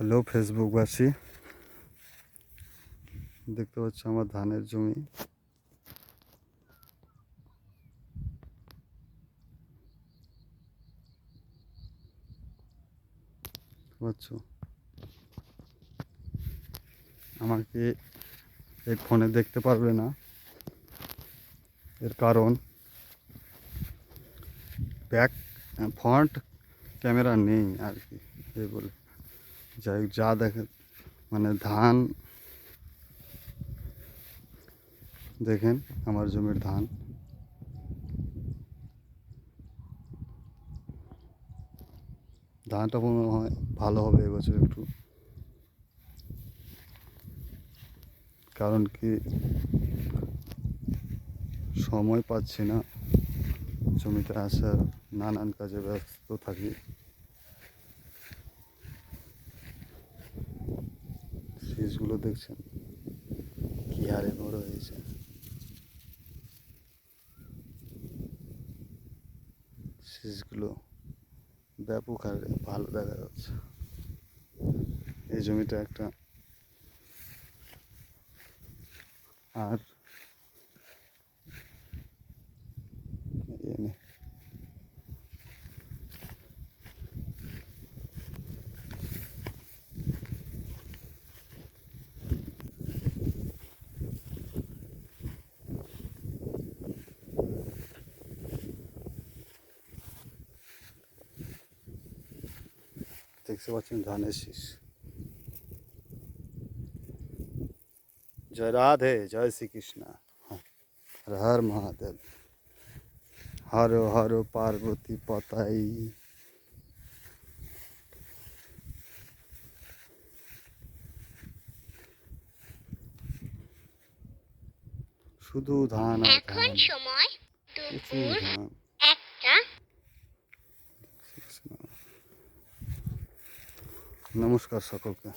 Hello ফেসবুকবাসী, দেখতে পাচ্ছ আমার ধানের জমি। পাচ্ছ আমাকে এই ফোনে দেখতে পারবে না, এর কারণ ব্যাক ফ্রন্ট ক্যামেরা নেই আর কি। এই বলে যাই হোক, যা দেখে মানে ধান দেখেন, আমার জমির ধান। ধানটা মনে হয় ভালো হবে এবছর একটু, কারণ কি সময় পাচ্ছি না জমিতে আসার, নানান কাজে ব্যস্ত থাকি। শীষগুলো দেখছেন কি হারে বড় হয়েছে। শীষগুলো ব্যাপক হারে ভালো দেখা যাচ্ছে। এই জমিটা একটা, আর এনে দেখতে পাচ্ছেন ধানের শীষ। জয় রাধে, জয় শ্রীকৃষ্ণ, হর হর মহাদেব, হর হর পার্বতী পতাই। শুধু ধান আর এখন ধান, সময় প্রচুর দুপুর ধান। 1টা। নমস্কার সকলকে।